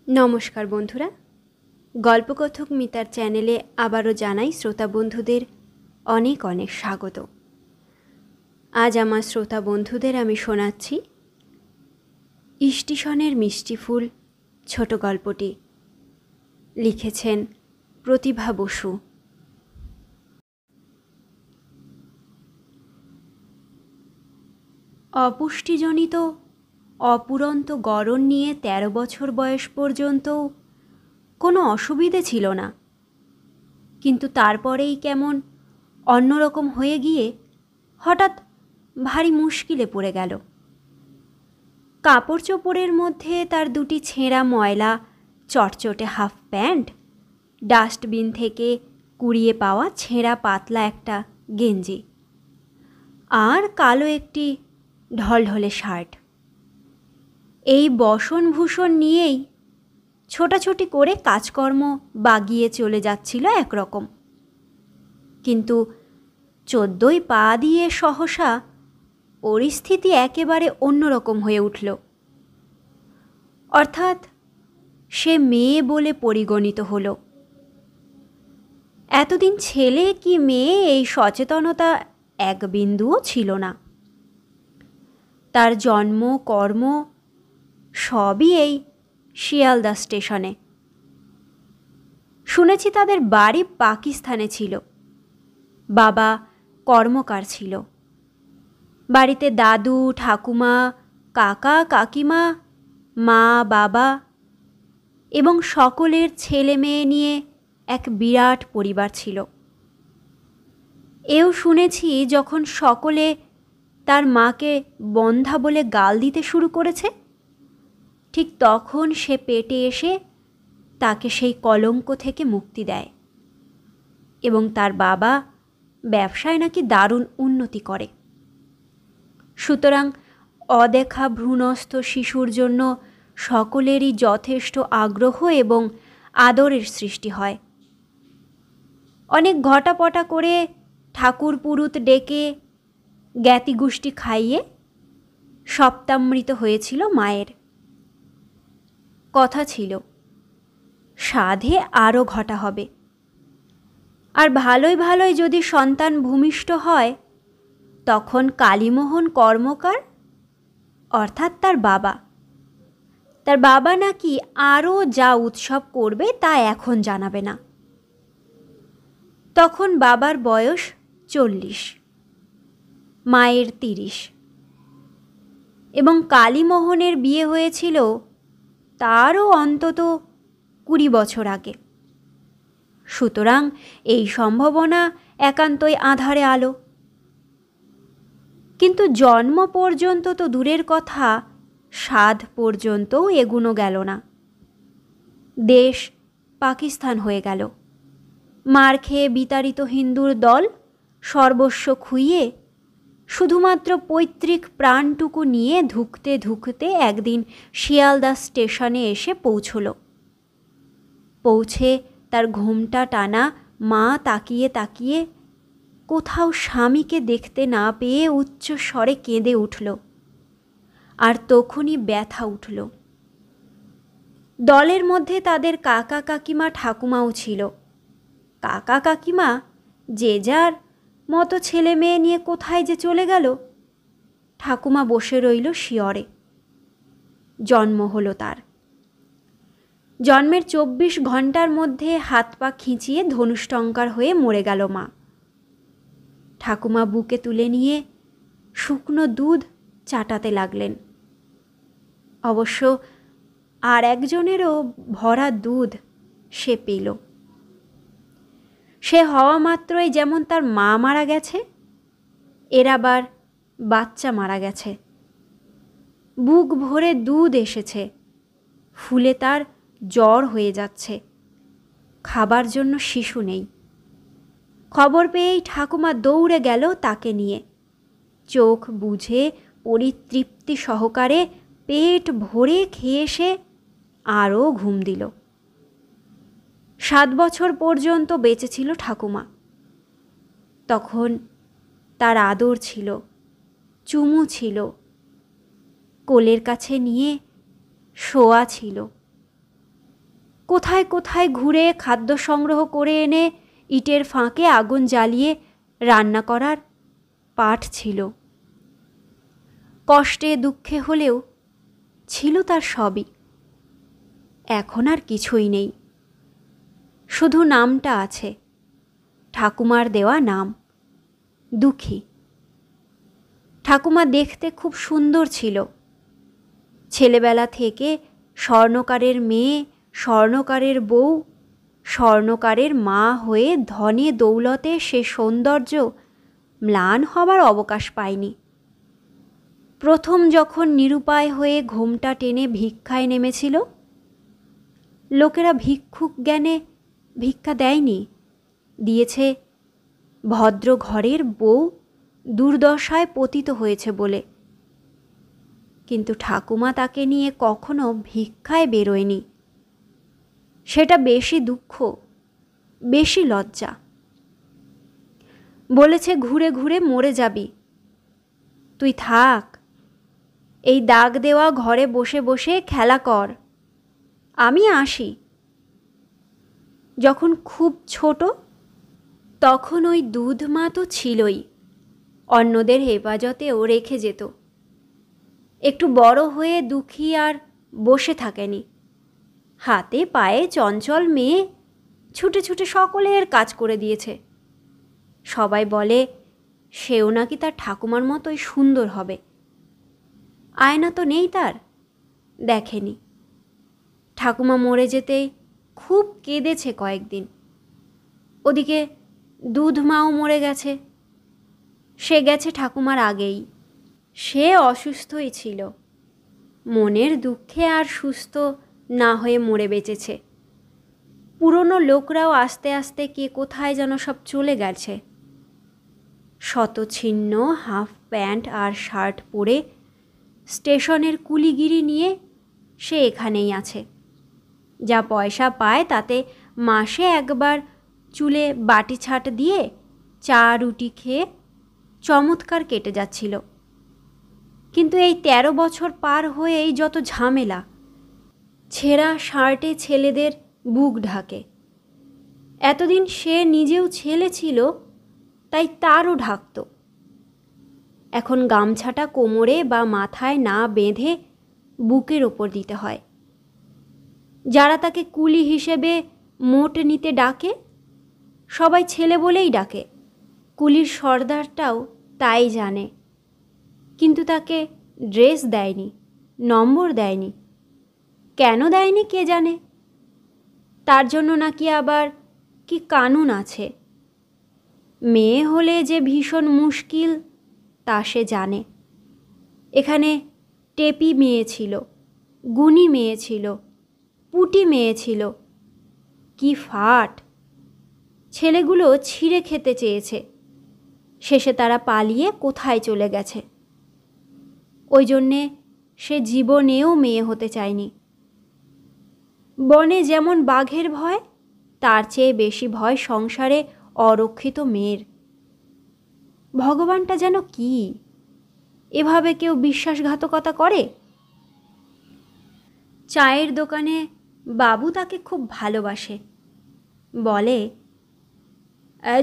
নমস্কার বন্ধুরা, গল্পকথক মিতার চ্যানেলে আবারও জানাই শ্রোতা বন্ধুদের অনেক অনেক স্বাগত। আজ আমার শ্রোতা বন্ধুদের আমি শোনাচ্ছি স্টেশনের মিষ্টি ফুল ছোট গল্পটি। লিখেছেন প্রতিভা বসু। অপুষ্টিজনিত অপুরন্ত গড়ন নিয়ে ১৩ বছর বয়স পর্যন্ত কোনো অসুবিধে ছিল না, কিন্তু তারপরেই কেমন অন্যরকম হয়ে গিয়ে হঠাৎ ভারী মুশকিলে পড়ে গেল। কাপড় চোপড়ের মধ্যে তার দুটি ছেঁড়া ময়লা চটচটে হাফ প্যান্ট, ডাস্টবিন থেকে কুড়িয়ে পাওয়া ছেঁড়া পাতলা একটা গেঞ্জি আর কালো একটি ঢলঢলে শার্ট, এই বসনভূষণ নিয়েই ছোটাছুটি করে কাজকর্ম বাগিয়ে চলে যাচ্ছিল একরকম। কিন্তু ১৪ই পা দিয়ে সহসা পরিস্থিতি একেবারে অন্যরকম হয়ে উঠল। অর্থাৎ সে মেয়ে বলে পরিগণিত হলো। এতদিন ছেলে কি মেয়ে এই সচেতনতা এক বিন্দুও ছিল না। তার জন্ম কর্ম সবই এই শিয়ালদা স্টেশনে। শুনেছি তাদের বাড়ি পাকিস্তানে ছিল, বাবা কর্মকার ছিল। বাড়িতে দাদু ঠাকুমা কাকা কাকিমা মা বাবা এবং সকলের ছেলে মেয়ে নিয়ে এক বিরাট পরিবার ছিল। এও শুনেছি যখন সকলে তার মাকে বন্ধা বলে গাল দিতে শুরু করেছে, ঠিক তখন সে পেটে এসে তাকে সেই কলঙ্ক থেকে মুক্তি দেয় এবং তার বাবা ব্যবসায় নাকি দারুণ উন্নতি করে। সুতরাং অদেখা ভ্রূণস্থ শিশুর জন্য সকলেরই যথেষ্ট আগ্রহ এবং আদরের সৃষ্টি হয়। অনেক ঘটাপটা করে ঠাকুর পুরুত ডেকে জ্ঞাতিগোষ্ঠী খাইয়ে সপ্তামৃত হয়েছিল মায়ের। কথা ছিল সাধে আরও ঘটা হবে, আর ভালোই ভালোই যদি সন্তান ভূমিষ্ঠ হয় তখন কালীমোহন কর্মকার অর্থাৎ তার বাবা নাকি আরও যা উৎসব করবে তা এখন জানাবে না। তখন বাবার বয়স ৪০, মায়ের ৩০, এবং কালীমোহনের বিয়ে হয়েছিল তারও অন্তত ২০ বছর আগে। সুতরাং এই সম্ভাবনা একান্তই আঁধারে আলো। কিন্তু জন্ম পর্যন্ত তো দূরের কথা, সাধ পর্যন্তও এগুনো গেল না। দেশ পাকিস্তান হয়ে গেল। মার খেয়ে বিতাড়িত হিন্দুর দল সর্বস্ব খুইয়ে শুধুমাত্র পৈতৃক প্রাণটুকু নিয়ে ধুঁকতে ধুঁকতে একদিন শিয়ালদা স্টেশনে এসে পৌঁছল। পৌঁছে তার ঘোমটা টানা মা তাকিয়ে তাকিয়ে কোথাও স্বামীকে দেখতে না পেয়ে উচ্চ স্বরে কেঁদে উঠল, আর তখনই ব্যথা উঠল। দলের মধ্যে তাদের কাকা কাকিমা ঠাকুমাও ছিল। কাকা কাকিমা যে যার মতো ছেলে মেয়ে নিয়ে কোথায় যে চলে গেল। ঠাকুমা বসে রইল শিয়রে। জন্ম হলো তার। জন্মের ২৪ ঘন্টার মধ্যে হাত পা খিঁচিয়ে ধনুষ্টঙ্কার হয়ে মরে গেল মা। ঠাকুমা বুকে তুলে নিয়ে শুকনো দুধ চাটাতে লাগলেন। অবশ্য আর একজনেরও ভরা দুধ সে পেল। সে হওয়া মাত্রই যেমন তার মা মারা গেছে, এর আবার বাচ্চা মারা গেছে। বুক ভরে দুধ এসেছে, ফুলে তার জ্বর হয়ে যাচ্ছে। খাবার জন্য শিশু নেই। খবর পেয়েই ঠাকুমা দৌড়ে গেল তাকে নিয়ে। চোখ বুঝে পরিতৃপ্তি সহকারে পেট ভরে খেয়ে সে আরও ঘুম দিল। ৭ বছর পর্যন্ত বেঁচে ছিল ঠাকুমা। তখন তার আদর ছিল, চুমু ছিল, কোলের কাছে নিয়ে শোয়া ছিল। কোথায় কোথায় ঘুরে খাদ্য সংগ্রহ করে এনে ইটের ফাঁকে আগুন জ্বালিয়ে রান্না করার পাঠ ছিল। কষ্টে দুঃখে হলেও ছিল তার সবই। এখন আর কিছুই নেই, শুধু নামটা আছে, ঠাকুমার দেওয়া নাম, দুঃখী। ঠাকুমা দেখতে খুব সুন্দর ছিল। ছেলেবেলা থেকে স্বর্ণকারের মেয়ে, স্বর্ণকারের বউ, স্বর্ণকারের মা হয়ে ধনে দৌলতে সে সৌন্দর্য ম্লান হবার অবকাশ পায়নি। প্রথম যখন নিরুপায় হয়ে ঘোমটা টেনে ভিক্ষায় নেমেছিল, লোকেরা ভিক্ষুক জ্ঞানে ভিক্ষা দেয়নি, দিয়েছে ভদ্র ঘরের বউ দুর্দশায় পতিত হয়েছে বলে। কিন্তু ঠাকুমা তাকে নিয়ে কখনো ভিক্ষায় বেরোয়নি। সেটা বেশি দুঃখ, বেশি লজ্জা। বলেছে ঘুরে ঘুরে মরে যাবি, তুই থাক, এই দাগ দেওয়া ঘরে বসে বসে খেলা কর, আমি আসি। যখন খুব ছোট তখন ওই দুধ মা তো ছিলই, অন্যদের হেফাজতেও রেখে যেত। একটু বড় হয়ে দুঃখী আর বসে থাকেনি। হাতে পায়ে চঞ্চল মেয়ে, ছুটে ছুটে সকলের কাজ করে দিয়েছে। সবাই বলে সেও নাকি তার ঠাকুমার মতোই সুন্দর হবে। আয়না তো নেই তার, দেখেনি। ঠাকুমা মরে যেতেই খুব কেঁদেছে কয়েকদিন। ওদিকে দুধ মাও মরে গেছে। সে গেছে ঠাকুমার আগেই। সে অসুস্থই ছিল, মনের দুঃখে আর সুস্থ না হয়ে মরে বেঁচেছে। পুরনো লোকরাও আস্তে আস্তে কে কোথায় যেন সব চলে গেছে। শতছিন্ন হাফ প্যান্ট আর শার্ট পরে স্টেশনের কুলিগিরি নিয়ে সে এখানেই আছে। যা পয়সা পায় তাতে মাসে একবার চুলে বাটি ছাট দিয়ে চা রুটি খেয়ে চমৎকার কেটে যাচ্ছিল। কিন্তু এই 13 বছর পার হয়েই যত ঝামেলা, ছেঁড়া শার্টে ছেলেদের বুক ঢাকে। এতদিন সে নিজেও ছেলে ছিল, তাই তারও ঢাকত। এখন গামছাটা কোমরে বা মাথায় না বেঁধে বুকের ওপর দিতে হয়। যারা তাকে কুলি হিসেবে মোট নিতে ডাকে, সবাই ছেলে বলেই ডাকে। কুলির সর্দারটাও তাই জানে, কিন্তু তাকে ড্রেস দেয়নি, নম্বর দেয়নি। কেন দেয়নি কে জানে। তার জন্য নাকি আবার কি কানুন আছে। মেয়ে হলে যে ভীষণ মুশকিল তা সে জানে। এখানে টেপি মেয়ে ছিল, গুণী মেয়ে ছিল, পুটি মেয়ে ছিল। কি ফাট! ছেলেগুলো ছিঁড়ে খেতে চেয়েছে, শেষে তারা পালিয়ে কোথায় চলে গেছে। ওই জন্যে সে জীবনেও মেয়ে হতে চায়নি। বনে যেমন বাঘের ভয়, তার চেয়ে বেশি ভয় সংসারে অরক্ষিত মেয়ের। ভগবানটা যেন কি, এভাবে কেউ বিশ্বাসঘাতকতা করে? চায়ের দোকানে বাবু তাকে খুব ভালোবাসে। বলে,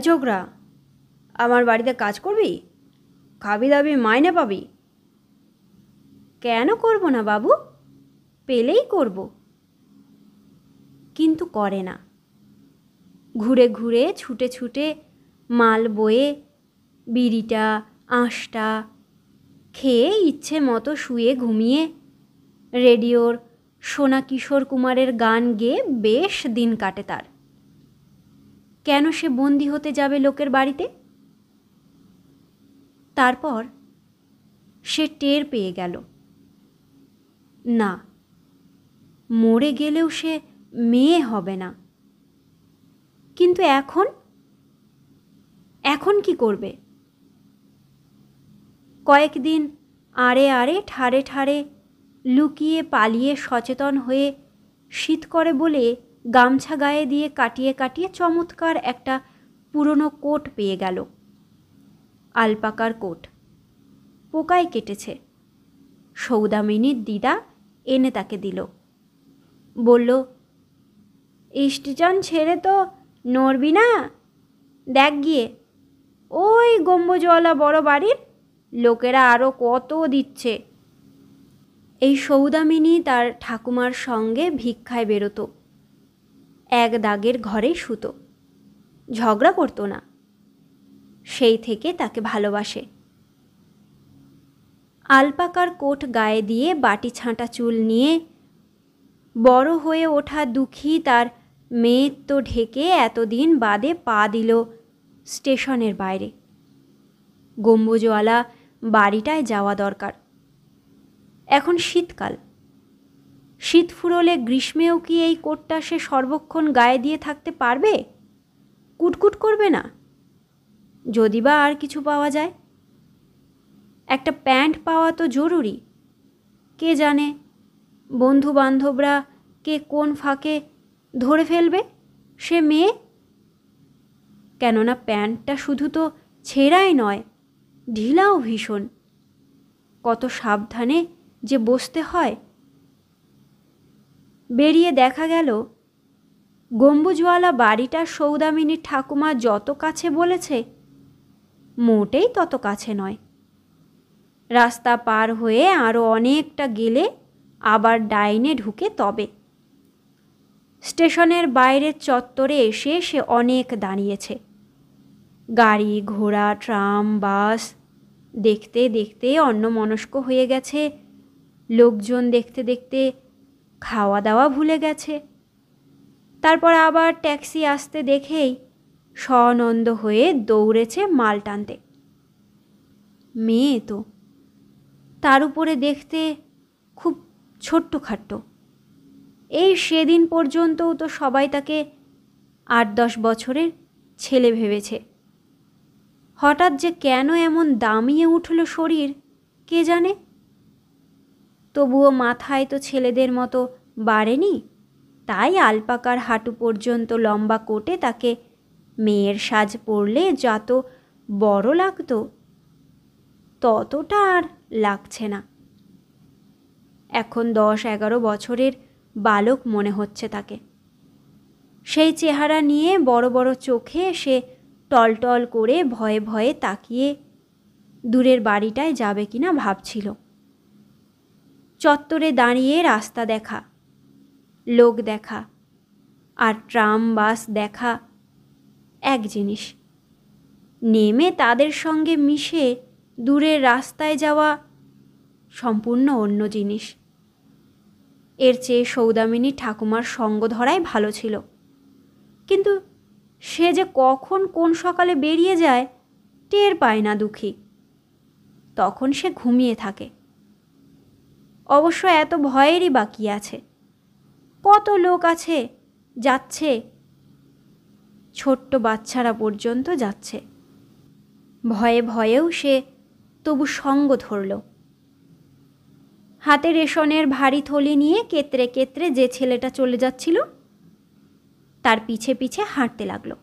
ছোকরা, আমার বাড়িতে কাজ করবি, খাবি দাবি মাইনে পাবি। কেন করব না বাবু, পেলেই করব। কিন্তু করে না। ঘুরে ঘুরে ছুটে ছুটে মাল বয়ে বিড়িটা আঁশটা খেয়ে ইচ্ছে মতো শুয়ে ঘুমিয়ে রেডিওর সোনা কিশোর কুমারের গান গেয়ে বেশ দিন কাটে তার। কেন সে বন্দি হতে যাবে লোকের বাড়িতে? তারপর সে টের পেয়ে গেল, না, মরে গেলেও সে মেয়ে হবে না। কিন্তু এখন কি করবে? কয়েকদিন আড়ে আড়ে ঠারে ঠারে লুকিয়ে পালিয়ে সচেতন হয়ে শীত করে বলে গামছা গায়ে দিয়ে কাটিয়ে কাটিয়ে চমৎকার একটা পুরনো কোট পেয়ে গেল। আলপাকার কোট, পোকায় কেটেছে। সৌদামিনীর দিদা এনে তাকে দিল। বলল, স্টেশন ছেড়ে তো নড়বি না? দেখ গিয়ে ওই গম্বুজওয়ালা বড় বাড়ির লোকেরা আরও কত দিচ্ছে। এই সৌদামিনী তার ঠাকুমার সঙ্গে ভিক্ষায় বেরোতো, এক দাগের ঘরে শুতো, ঝগড়া করতো না। সেই থেকে তাকে ভালোবাসে। আলপাকার কোট গায়ে দিয়ে বাটি ছাঁটা চুল নিয়ে বড় হয়ে ওঠা দুঃখী তার মেয়ের তো ঢেকে এতদিন বাদে পা দিল স্টেশনের বাইরে। গম্বুজওয়ালা বাড়িটায় যাওয়া দরকার। এখন শীতকাল, শীত ফুরোলে গ্রীষ্মেও কি এই কোটটা সে সর্বক্ষণ গায়ে দিয়ে থাকতে পারবে? কুটকুট করবে না? যদি বা আর কিছু পাওয়া যায়। একটা প্যান্ট পাওয়া তো জরুরি। কে জানে বন্ধু বান্ধবরা কে কোন ফাঁকে ধরে ফেলবে সে মেয়ে। কেননা প্যান্টটা শুধু তো ছেঁড়াই নয়, ঢিলাও ভীষণ। কত সাবধানে যে বসতে হয়। বেরিয়ে দেখা গেল গম্বুজওয়ালা বাড়িটা সৌদামিনীর ঠাকুমা যত কাছে বলেছে মোটেই তত কাছে নয়। রাস্তা পার হয়ে আরও অনেকটা গেলে আবার ডাইনে ঢুকে তবে। স্টেশনের বাইরের চত্বরে এসে সে অনেক দাঁড়িয়েছে। গাড়ি ঘোড়া ট্রাম বাস দেখতে দেখতে অন্যমনস্ক হয়ে গেছে। লোকজন দেখতে দেখতে খাওয়া দাওয়া ভুলে গেছে। তারপর আবার ট্যাক্সি আসতে দেখেই সনন্দ হয়ে দৌড়েছে মাল টানতে। মেয়ে তো, তার উপরে দেখতে খুব ছোট্টখাট্ট। এই সেদিন পর্যন্তও তো সবাই তাকে 8-10 বছরের ছেলে ভেবেছে। হঠাৎ যে কেন এমন দামিয়ে উঠল শরীর কে জানে। তবুও মাথায় তো ছেলেদের মতো বাড়েনি, তাই আলপাকার হাঁটু পর্যন্ত লম্বা কোটে তাকে মেয়ের সাজ পরলে যত বড় লাগতো ততটা আর লাগছে না। এখন 10-11 বছরের বালক মনে হচ্ছে তাকে। সেই চেহারা নিয়ে বড় বড় চোখে সে টলটল করে ভয়ে ভয়ে তাকিয়ে দূরের বাড়িটায় যাবে কিনা ভাবছিল। চত্বরে দাঁড়িয়ে রাস্তা দেখা, লোক দেখা আর ট্রাম বাস দেখা এক জিনিস। নেমে তাদের সঙ্গে মিশে দূরের রাস্তায় যাওয়া সম্পূর্ণ অন্য জিনিস। এর চেয়ে সৌদামিনী ঠাকুমার সঙ্গ ধরাই ভালো ছিল। কিন্তু সে যে কখন কোন সকালে বেরিয়ে যায় টের পায় না দুঃখী। তখন সে ঘুমিয়ে থাকে। অবশ্য এত ভয়েরই বা কী আছে? কত লোক আছে যাচ্ছে, ছোট্ট বাচ্চারা পর্যন্ত যাচ্ছে। ভয়ে ভয়েও সে তবু সঙ্গ ধরল। হাতে রেশনের ভারী থলি নিয়ে কেতরে কেতরে যে ছেলেটা চলে যাচ্ছিল তার পিছে পিছে হাঁটতে লাগলো।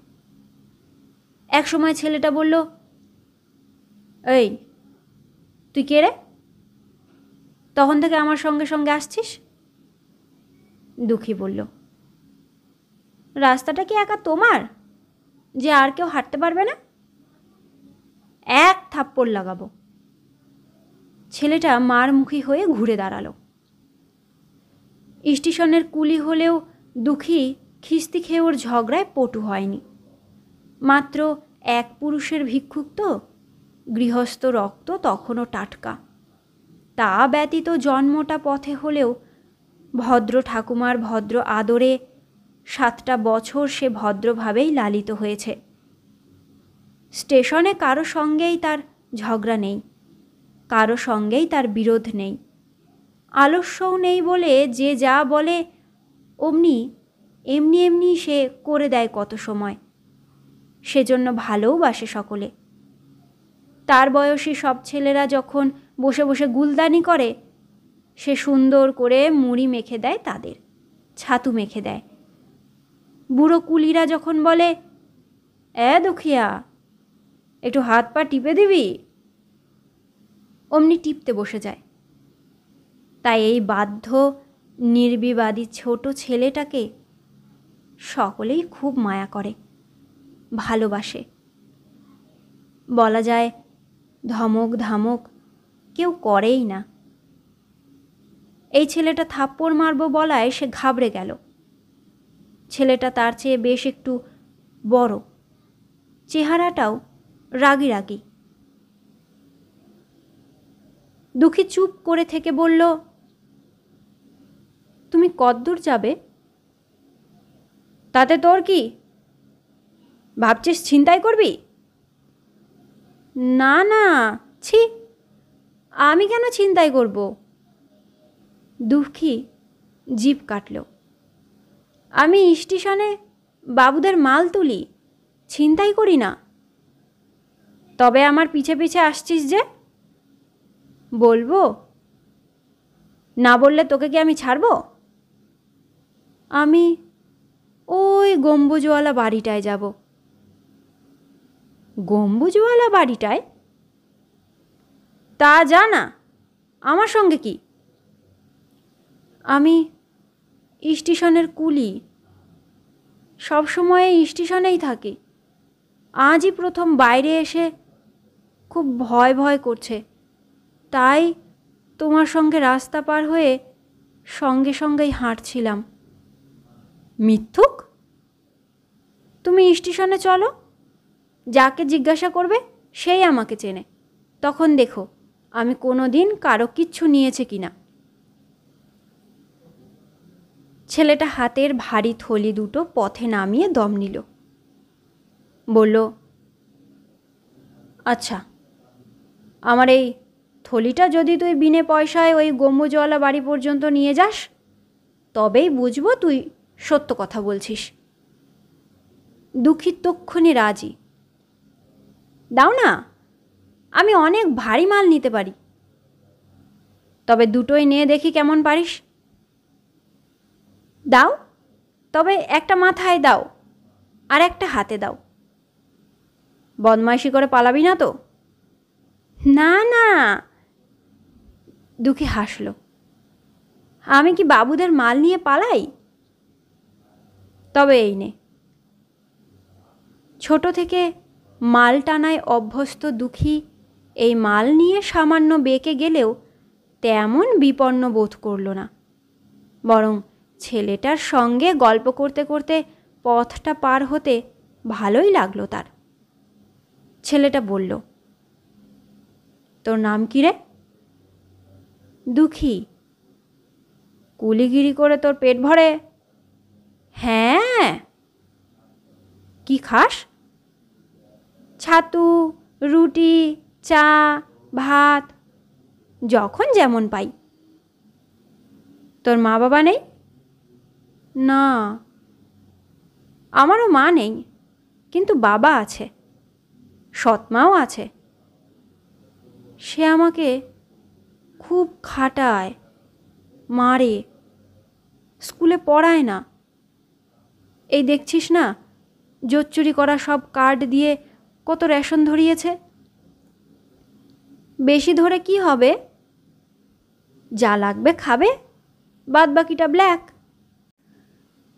একসময় ছেলেটা বলল, এই তুই কে রে? তখন থেকে আমার সঙ্গে সঙ্গে আসছিস? দুঃখী বলল, রাস্তাটা কি একা তোমার যে আর কেউ হাঁটতে পারবে না? এক থাপ্পড় লাগাবো। ছেলেটা মারমুখী হয়ে ঘুরে দাঁড়ালো। স্টেশনের কুলি হলেও দুঃখী খিস্তি খেয়ে ওর ঝগড়ায় পটু হয়নি। মাত্র এক পুরুষের ভিক্ষুক তো, গৃহস্থ রক্ত তখনও টাটকা। তা ব্যতীত জন্মটা পথে হলেও ভদ্র ঠাকুমার ভদ্র আদরে 7টা বছর সে ভদ্রভাবেই লালিত হয়েছে। স্টেশনে কারো সঙ্গেই তার ঝগড়া নেই, কারো সঙ্গেই তার বিরোধ নেই। আলস্যও নেই বলে যে যা বলে অমনি এমনি এমনি সে করে দেয় কত সময়। সেজন্য ভালোওবাসে সকলে। তার বয়সী সব ছেলেরা যখন বসে বসে গুলদানি করে সে সুন্দর করে মুড়ি মেখে দেয়, তাদের ছাতু মেখে দেয়। বুড়ো কুলিরা যখন বলে, দুখিয়া একটু হাত পা টিপে দিবি, অমনি টিপতে বসে যায়। তাই এই বাধ্য নির্বিবাদী ছোট ছেলেটাকে সকলেই খুব মায়া করে, ভালোবাসে। বলা যায় ধমক ধামক কেউ করেই না। এই ছেলেটা থাপ্পড় মারব বলায় সে ঘাবড়ে গেল। ছেলেটা তার চেয়ে বেশ একটু বড়, চেহারাটাও রাগী রাগী। দুঃখী চুপ করে থেকে বলল, তুমি কতদূর যাবে? তাতে তোর কি? ভাবছিস ছিনতাই করবি? না না, ছি, আমি কেন ছিনতাই করব? দুঃখী জিভ কাটল। আমি স্টেশনে বাবুদের মাল তুলি, ছিনতাই করি না। তবে আমার পিছে পিছে আসছিস যে? বলবো? না বললে তোকে কি আমি ছাড়ব? আমি ওই গম্বুজওয়ালা বাড়িটায় যাব। গম্বুজওয়ালা বাড়িটায়? তা যা না, আমার সঙ্গে কি? আমি স্টেশনের কুলি, সবসময় স্টেশনেই থাকি। আজই প্রথম বাইরে এসে খুব ভয় ভয় করছে, তাই তোমার সঙ্গে রাস্তা পার হয়ে সঙ্গে সঙ্গেই হাঁটছিলাম। মিথ্যুক! তুমি স্টেশনে চলো, যাকে জিজ্ঞাসা করবে সেই আমাকে চেনে, তখন দেখো আমি কোনো দিন কারো কিচ্ছু নিয়েছে কিনা। ছেলেটা হাতের ভারী থলি দুটো পথে নামিয়ে দম নিল। বলল, আচ্ছা, আমার এই থলিটা যদি তুই বিনে পয়সায় ওই গম্বুজওয়ালা বাড়ি পর্যন্ত নিয়ে যাস, তবেই বুঝবো তুই সত্য কথা বলছিস। দুঃখী তক্ষুনি রাজি। দাও না, আমি অনেক ভারী মাল নিতে পারি। তবে দুটোই নিয়ে দেখি কেমন পারিস। দাও, তবে একটা মাথায় দাও আর একটা হাতে দাও। বদমাইশি করে পালাবি না তো? না না, দুঃখী হাসল। আমি কি বাবুদের মাল নিয়ে পালাই? তবে এই নে। ছোট থেকে মাল টানায় অভ্যস্ত দুঃখী এই মাল নিয়ে সামান্য বেঁকে গেলেও তেমন বিপন্ন বোধ করল না, বরং ছেলেটার সঙ্গে গল্প করতে করতে পথটা পার হতে ভালোই লাগলো তার। ছেলেটা বলল, তোর নাম কি রে? দুঃখী। কুলিগিরি করে তোর পেট ভরে? হ্যাঁ। কি খাস? ছাতু, রুটি, চা, ভাত, যখন যেমন পাই। তোর মা বাবা নেই? না, আমারও মা নেই, কিন্তু বাবা আছে, সৎমাও আছে। সে আমাকে খুব খাটায়, মারে, স্কুলে পড়ায় না। এই দেখছিস না, জোচ্চুরি করা সব কার্ড দিয়ে কত রেশন ধরিয়েছে। বেশি ধরে কি হবে? যা লাগবে খাবে, বাদ বাকিটা ব্ল্যাক।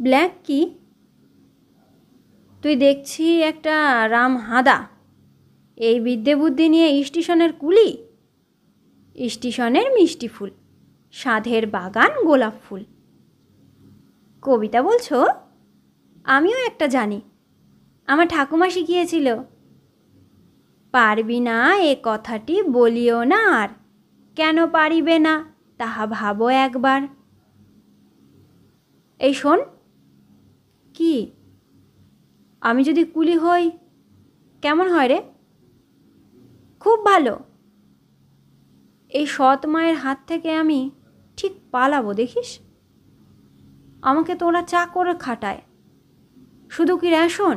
ব্ল্যাক কি? তুই দেখছি একটা রাম হাঁদা, এই বিদ্যে বুদ্ধি নিয়ে স্টেশনের কুলি। স্টেশনের মিষ্টি ফুল, সাধের বাগান গোলাপ ফুল। কবিতা বলছো? আমিও একটা জানি, আমার ঠাকুমা শিখিয়েছিল। পারবি না এ কথাটি বলিও না আর, কেন পারিবে না তাহা ভাবো একবার। এই শোন। কি? আমি যদি কুলি হই কেমন হয় রে? খুব ভালো। এই সৎ মায়ের হাত থেকে আমি ঠিক পালাবো, দেখিস। আমাকে তোরা চাকরে খাটায়, শুধু কি রেশন,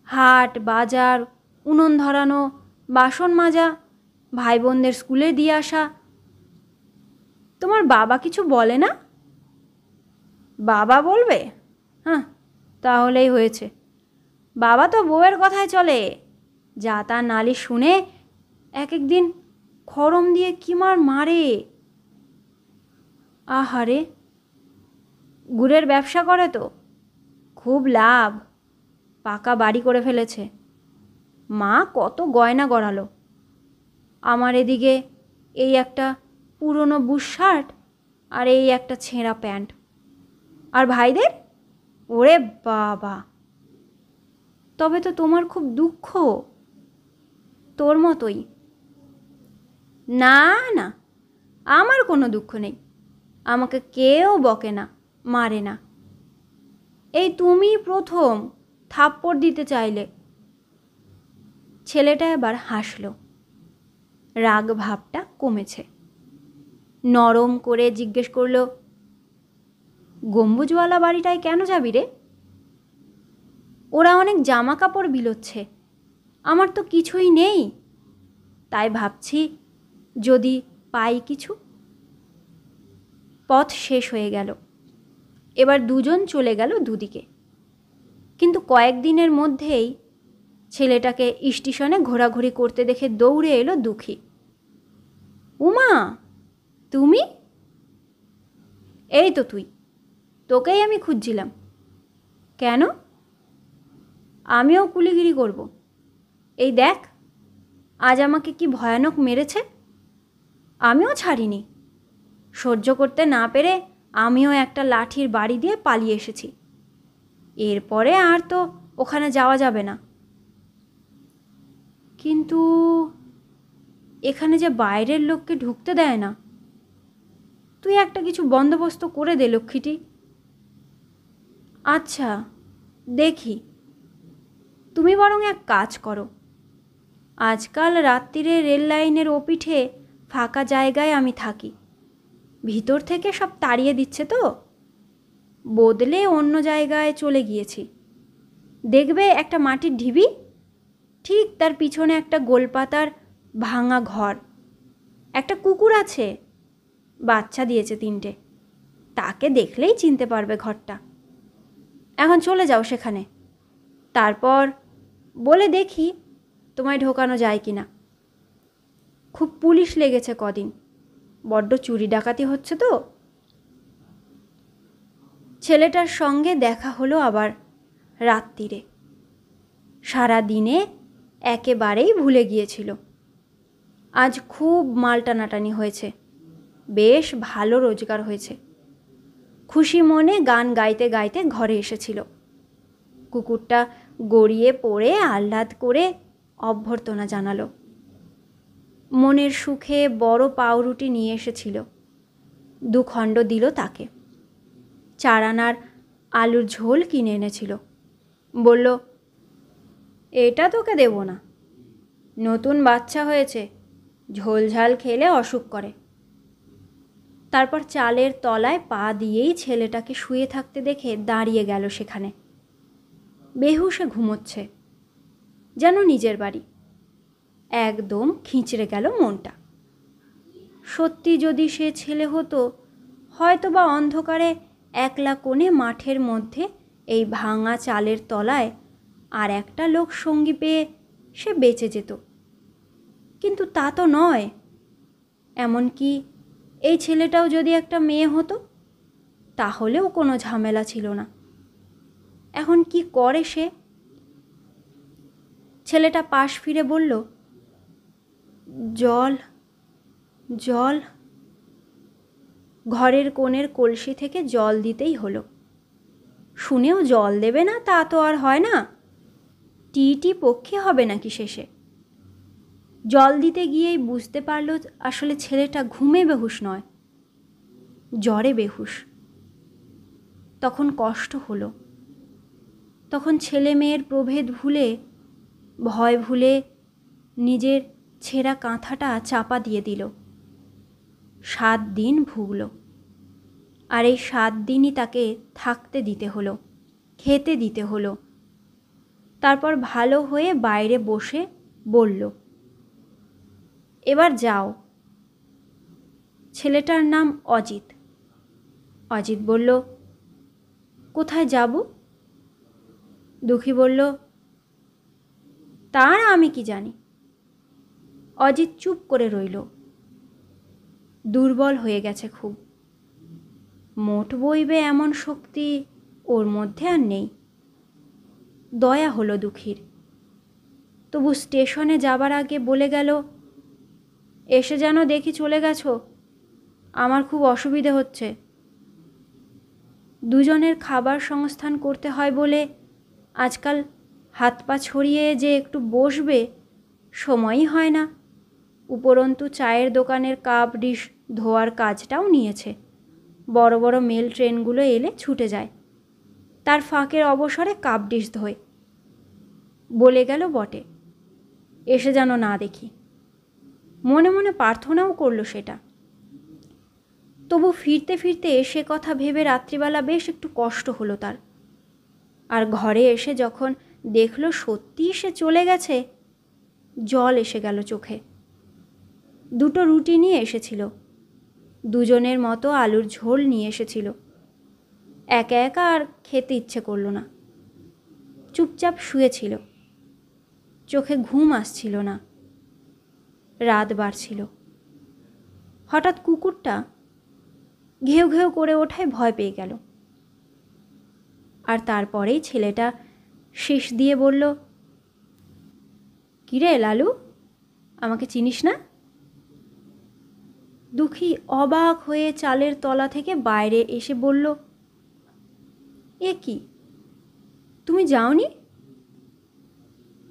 হাট বাজার, উনুন ধরানো, বাসন মাজা, ভাই বোনদের স্কুলে দিয়ে আসা। তোমার বাবা কিছু বলে না? বাবা বলবে? হ্যাঁ, তাহলেই হয়েছে। বাবা তো বউয়ের কথায় চলে, যা তা নালিশ শুনে এক একদিন খড়ম দিয়ে কি মারে। আহারে, গুড়ের ব্যবসা করে তো, খুব লাভ, পাকা বাড়ি করে ফেলেছে। মা কত গয়না গড়ালো। আমার এদিকে এই একটা পুরনো বুশশার্ট আর এই একটা ছেঁড়া প্যান্ট। আর ভাইদের, ওরে বাবা! তবে তো তোমার খুব দুঃখ। তোর মতোই। না না, আমার কোনো দুঃখ নেই। আমাকে কেউ বকে না, মারে না। এই তুমি প্রথম থাপ্পড় দিতে চাইলে। ছেলেটা এবার হাসল। রাগ ভাবটা কমেছে। নরম করে জিজ্ঞেস করল, গম্বুজওয়ালা বাড়িটায় কেন যাবি রে? ওরা অনেক জামা কাপড় বিলোচ্ছে, আমার তো কিছুই নেই, তাই ভাবছি যদি পাই কিছু। পথ শেষ হয়ে গেল। এবার দুজন চলে গেল দুদিকে। কিন্তু কয়েকদিনের মধ্যেই ছেলেটাকে স্টেশনে ঘোরাঘুরি করতে দেখে দৌড়ে এলো দুঃখী। উমা, তুমি? এই তো তুই, তোকেই আমি খুঁজছিলাম। কেন? আমিও কুলিগিরি করব। এই দেখ, আজ আমাকে কি ভয়ানক মেরেছে। আমিও ছাড়িনি। সহ্য করতে না পেরে আমিও একটা লাঠির বাড়ি দিয়ে পালিয়ে এসেছি। এরপরে আর তো ওখানে যাওয়া যাবে না। কিন্তু এখানে যে বাইরের লোককে ঢুকতে দেয় না। তুই একটা কিছু বন্দোবস্ত করে দে লক্ষ্মীটি। আচ্ছা, দেখি। তুমি বরং এক কাজ করো, আজকাল রাত্রিরে রেল লাইনের ওপিঠে ফাঁকা জায়গায় আমি থাকি। ভিতর থেকে সব তাড়িয়ে দিচ্ছে তো, বদলে অন্য জায়গায় চলে গিয়েছি। দেখবে একটা মাটির ঢিবি, ঠিক তার পিছনে একটা গোলপাতার ভাঙা ঘর। একটা কুকুর আছে, বাচ্চা দিয়েছে 3টে। তাকে দেখলেই চিনতে পারবে ঘরটা। এখন চলে যাও সেখানে, তারপর বলে দেখি তোমায় ঢোকানো যায় কি না। খুব পুলিশ লেগেছে কদিন, বড্ড চুরি ডাকাতি হচ্ছে তো। ছেলেটার সঙ্গে দেখা হলো আবার রাত্রিরে। সারা দিনে একেবারেই ভুলে গিয়েছিল। আজ খুব মাল টানাটানি হয়েছে, বেশ ভালো রোজগার হয়েছে। খুশি মনে গান গাইতে গাইতে ঘরে এসেছিল। কুকুরটা গড়িয়ে পড়ে আহ্লাদ করে অভ্যর্থনা জানালো। মনের সুখে বড় পাউরুটি নিয়ে এসেছিল, 2 খণ্ড দিল তাকে। 4 আনার আলুর ঝোল কিনে এনেছিল। বলল, এটা তোকে দেব না, নতুন বাচ্চা হয়েছে, ঝোল ঝাল খেলে অসুখ করে। তারপর চালের তলায় পা দিয়েই ছেলেটাকে শুয়ে থাকতে দেখে দাঁড়িয়ে গেল সেখানে। বেহুশে ঘুমোচ্ছে, যেন নিজের বাড়ি। একদম খিঁচড়ে গেল মনটা। সত্যি যদি সে ছেলে হতো, হয়তো বা অন্ধকারে একলা কোণে মাঠের মধ্যে এই ভাঙা চালের তলায় আর একটা লোক সঙ্গী পেয়ে সে বেঁচে যেত। কিন্তু তা তো নয়। এমনকি এই ছেলেটাও যদি একটা মেয়ে হতো, তাহলেও কোনো ঝামেলা ছিল না। এখন কি করে সে? ছেলেটা পাশ ফিরে বলল, জল জল। ঘরের কোণের কলসি থেকে জল দিতেই হলো। শুনেও জল দেবে না তা তো আর হয় না। টি পক্ষে হবে নাকি শেষে? জল দিতে গিয়েই বুঝতে পারল আসলে ছেলেটা ঘুমে বেহুশ নয়, জ্বরে বেহুশ। তখন কষ্ট হলো। তখন ছেলে মেয়ের প্রভেদ ভুলে, ভয় ভুলে নিজের ছেঁড়া কাঁথাটা চাপা দিয়ে দিল। 7 দিন ভুগল। আর এই 7 দিনই তাকে থাকতে দিতে হলো, খেতে দিতে হলো। তারপর ভালো হয়ে বাইরে বসে বলল, এবার যাও। ছেলেটার নাম অজিত। অজিত বলল, কোথায় যাব? দুঃখী বলল, তার আমি কি জানি। অজিত চুপ করে রইল। দুর্বল হয়ে গেছে খুব। মোট বইবে এমন শক্তি ওর মধ্যে আর নেই। দয়া হলো দুঃখীর। তবু স্টেশনে যাবার আগে বলে গেল, এসে যেন দেখি চলে গেছো, আমার খুব অসুবিধে হচ্ছে। দুজনের খাবার সংস্থান করতে হয় বলে আজকাল হাত পা ছড়িয়ে যে একটু বসবে সময়ই হয় না। উপরন্তু চায়ের দোকানের কাপ ডিশ ধোয়ার কাজটাও নিয়েছে। বড় বড় মেল ট্রেনগুলো এলে ছুটে যায়, তার ফাঁকের অবসরে কাপ ডিশ ধোয়। বলে গেল বটে, এসে যেন না দেখি। মনে মনে প্রার্থনাও করল সেটা। তবু ফিরতে ফিরতে সে কথা ভেবে রাত্রিবেলা বেশ একটু কষ্ট হলো তার। আর ঘরে এসে যখন দেখল সত্যিই সে চলে গেছে, জল এসে গেল চোখে। দুটো রুটি নিয়ে এসেছিল, দুজনের মতো আলুর ঝোল নিয়ে এসেছিল। একা একা আর খেতে ইচ্ছে করল না। চুপচাপ শুয়েছিল, চোখে ঘুম আসছিল না। রাত বাড়ছিল। হঠাৎ কুকুরটা ঘেউ ঘেউ করে ওঠায় ভয় পেয়ে গেল। আর তারপরেই ছেলেটা শীষ দিয়ে বলল, কিরে লালু, আমাকে চিনিস না? দুঃখী অবাক হয়ে চালের তলা থেকে বাইরে এসে বলল, এ কি, তুমি যাওনি?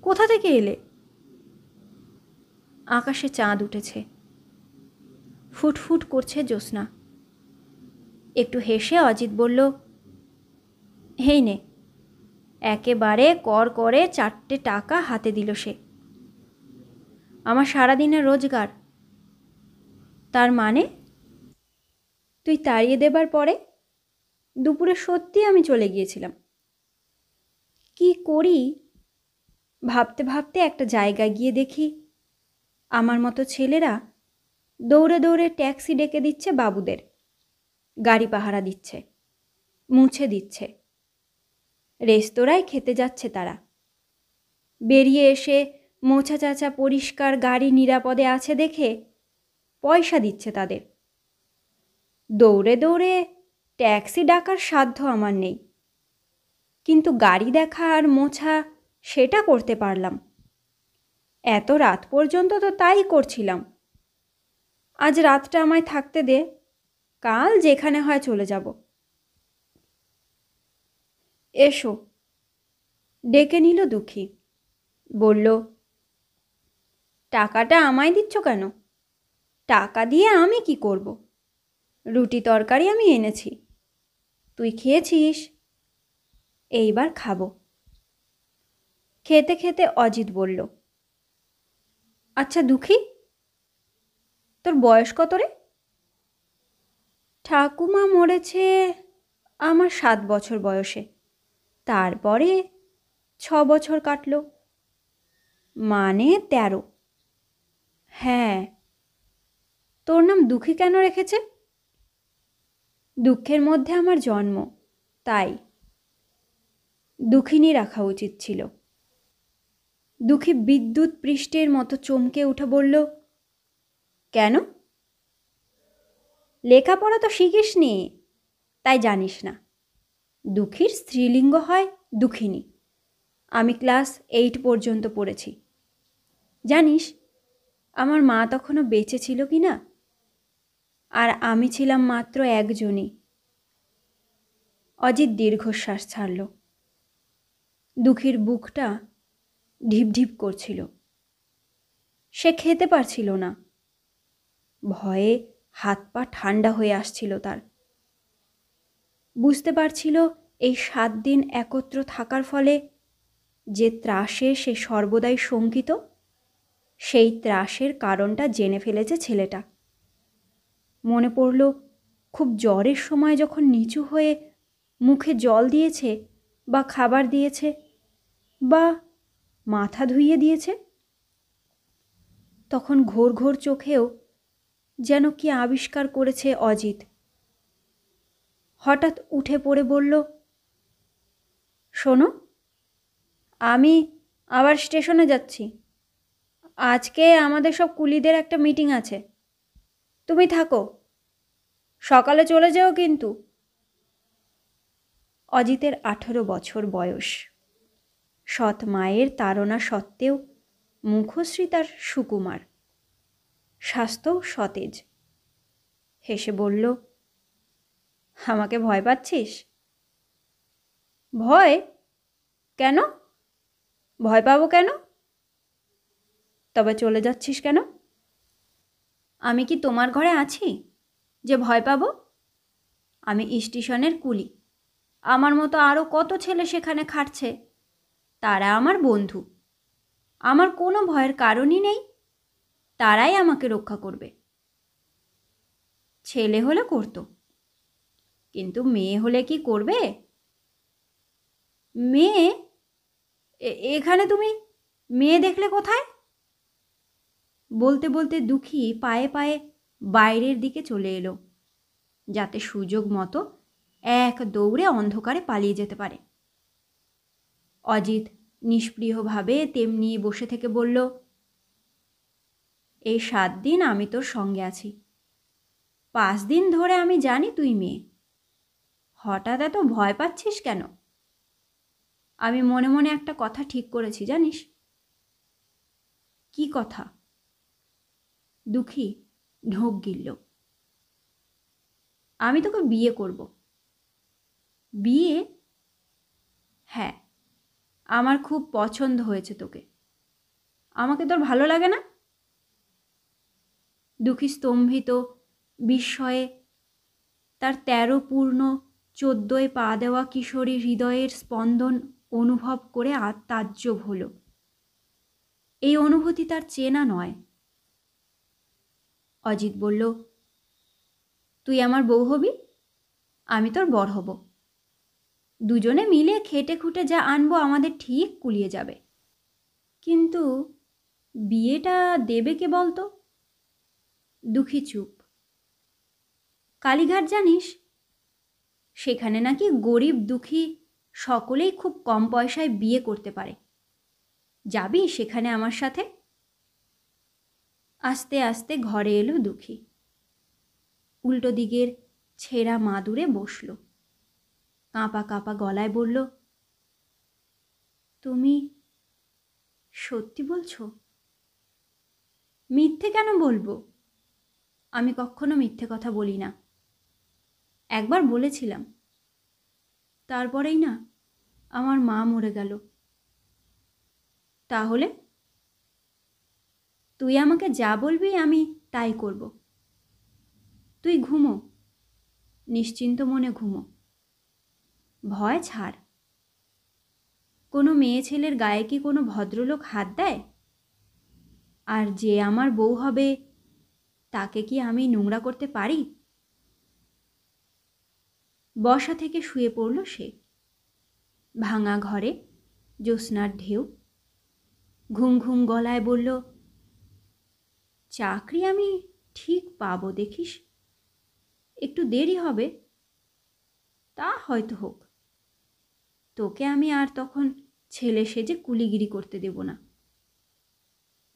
কোথা থেকে এলে? আকাশে চাঁদ উঠেছে, ফুটফুট করছে জ্যোৎস্না। একটু হেসে অজিত বলল, হেই নে। একেবারে কর করে 4টে টাকা হাতে দিল সে। আমার সারাদিনের রোজগার। তার মানে? তুই তাড়িয়ে দেবার পরে দুপুরে সত্যি আমি চলে গিয়েছিলাম। কি করি ভাবতে ভাবতে একটা জায়গায় গিয়ে দেখি আমার মতো ছেলেরা দৌড়ে দৌড়ে ট্যাক্সি ডেকে দিচ্ছে বাবুদের, গাড়ি পাহারা দিচ্ছে, মুছে দিচ্ছে। রেস্তোরাঁয় খেতে যাচ্ছে তারা। বেরিয়ে এসে মোছা চাচা পরিষ্কার গাড়ি নিরাপদে আছে দেখে পয়সা দিচ্ছে তাদের। দৌড়ে দৌড়ে ট্যাক্সি ডাকার সাধ্য আমার নেই, কিন্তু গাড়ি দেখা আর মোছা সেটা করতে পারলাম। এত রাত পর্যন্ত তো তাই করছিলাম। আজ রাতটা আমায় থাকতে দে, কাল যেখানে হয় চলে যাব। এসো, ডেকে নিল দুঃখী। বলল, টাকাটা আমায় দিচ্ছ কেন? টাকা দিয়ে আমি কি করব? রুটি তরকারি আমি এনেছি, তুই খেয়েছিস, এইবার খাবো। খেতে খেতে অজিত বলল, আচ্ছা দুঃখী, তোর বয়স কত রে? ঠাকুমা মরেছে আমার 7 বছর বয়সে, তারপরে 6 বছর কাটল, মানে 13। হ্যাঁ। তোর নাম দুঃখী কেন রেখেছে? দুঃখের মধ্যে আমার জন্ম, তাই। দুঃখিনী রাখা উচিত ছিল। দুঃখী বিদ্যুৎ পৃষ্ঠের মতো চমকে উঠে বলল, কেন? লেখাপড়া তো শিখিসনি, তাই জানিস না। দুঃখীর স্ত্রীলিঙ্গ হয় দুঃখিনী। আমি ক্লাস 8 পর্যন্ত পড়েছি। জানিস আমার মা তখনও বেঁচে ছিল কি না? আর আমি ছিলাম মাত্র একজনই। অজিত দীর্ঘশ্বাস ছাড়ল। দুঃখীর বুকটা ঢিপ ঢিপ করছিল। সে খেতে পারছিল না। ভয়ে হাত পা ঠান্ডা হয়ে আসছিল তার। বুঝতে পারছিল এই 7 দিন একত্র থাকার ফলে যে ত্রাসে সে সর্বদাই শঙ্কিত, সেই ত্রাসের কারণটা জেনে ফেলেছে ছেলেটা। মনে পড়ল খুব জ্বরের সময় যখন নিচু হয়ে মুখে জল দিয়েছে বা খাবার দিয়েছে বা মাথা ধুইয়ে দিয়েছে, তখন ঘোর ঘোর চোখেও যেন কি আবিষ্কার করেছে অজিত। হঠাৎ উঠে পড়ে বলল, শোনো, আমি আবার স্টেশনে যাচ্ছি। আজকে আমাদের সব কুলিদের একটা মিটিং আছে। তুমি থাকো, সকালে চলে যেও কিন্তু। অজিতের 18 বছর বয়স। সৎ মায়ের তাড়না সত্ত্বেও মুখশ্রী তার সুকুমার, স্বাস্থ্যও সতেজ। হেসে বলল, আমাকে ভয় পাচ্ছিস? ভয়? কেন? ভয় পাবো কেন? তবে চলে যাচ্ছিস কেন? আমি কি তোমার ঘরে আছি যে ভয় পাবো? আমি স্টেশনের কুলি। আমার মতো আরও কত ছেলে সেখানে খাটছে, তারা আমার বন্ধু। আমার কোনো ভয়ের কারণই নেই, তারাই আমাকে রক্ষা করবে। ছেলে হলে করতো, কিন্তু মেয়ে হলে কি করবে? মেয়ে? এখানে তুমি মেয়ে দেখলে কোথায়? বলতে বলতে দুঃখী পায়ে পায়ে বাইরের দিকে চলে এলো, যাতে সুযোগ মতো এক দৌড়ে অন্ধকারে পালিয়ে যেতে পারে। অজিত নিষ্প্রিয়ভাবে তেমনি বসে থেকে বলল, এই 7 দিন আমি তোর সঙ্গে আছি। 5 দিন ধরে আমি জানি তুই মেয়ে। হঠাৎ এত ভয় পাচ্ছিস কেন? আমি মনে মনে একটা কথা ঠিক করেছি, জানিস? কি কথা? দুঃখী ঢোক গিলল। আমি তোকে বিয়ে করব। বিয়ে? হ্যাঁ, আমার খুব পছন্দ হয়েছে তোকে। আমাকে তোর ভালো লাগে না? দুঃখী স্তম্ভিত বিস্ময়ে তার 13 পূর্ণ 14 পা দেওয়া কিশোরী হৃদয়ের স্পন্দন অনুভব করে তাজ্জব হল। এই অনুভূতি তার চেনা নয়। অজিত বলল, তুই আমার বউ হবি, আমি তোর বর হব। দুজনে মিলে খেটে খুটে যা আনবো আমাদের ঠিক কুলিয়ে যাবে। কিন্তু বিয়েটা দেবে কে বলতো? দুঃখী চুপ। কালীঘাট জানিস? সেখানে নাকি গরিব দুঃখী সকলেই খুব কম পয়সায় বিয়ে করতে পারে। যাবি সেখানে আমার সাথে? আস্তে আস্তে ঘরে এলো দুঃখী। উল্টো দিকের ছেঁড়া মাদুরে বসল। কাঁপা কাঁপা গলায় বলল, তুমি সত্যি বলছো? মিথ্যে কেন বলবো? আমি কখনো মিথ্যে কথা বলি না। একবার বলেছিলাম, তারপরেই না আমার মা মরে গেল। তাহলে তুই আমাকে যা বলবি আমি তাই করব। তুই ঘুমো, নিশ্চিন্ত মনে ঘুমো, ভয় ছাড়। কোনো মেয়ে ছেলের গায়ে কি কোনো ভদ্রলোক হাত দেয়? আর যে আমার বউ হবে তাকে কি আমি নোংরা করতে পারি? বসা থেকে শুয়ে পড়ল সে। ভাঙা ঘরে জ্যোৎস্নার ঢেউ। ঘুম ঘুম গলায় বলল, চাকরি আমি ঠিক পাবো দেখিস। একটু দেরি হবে, তা হয়তো হোক। তোকে আমি আর তখন ছেলে সেজে কুলিগিরি করতে দেব না।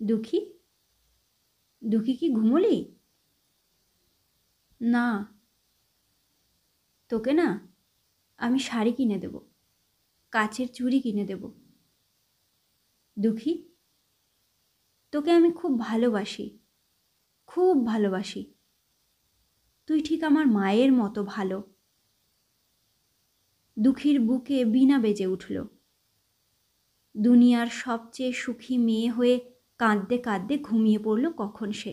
দুঃখী, দুঃখী কি ঘুমোলি? না, তোকে না আমি শাড়ি কিনে দেব, কাচের চুড়ি কিনে দেব। দুঃখী, তোকে আমি খুব ভালোবাসি, খুব ভালোবাসি। তুই ঠিক আমার মায়ের মতো ভালো। দুঃখীর বুকে বীণা বেজে উঠল। দুনিয়ার সবচেয়ে সুখী মেয়ে হয়ে কাঁদতে কাঁদতে ঘুমিয়ে পড়ল কখন সে।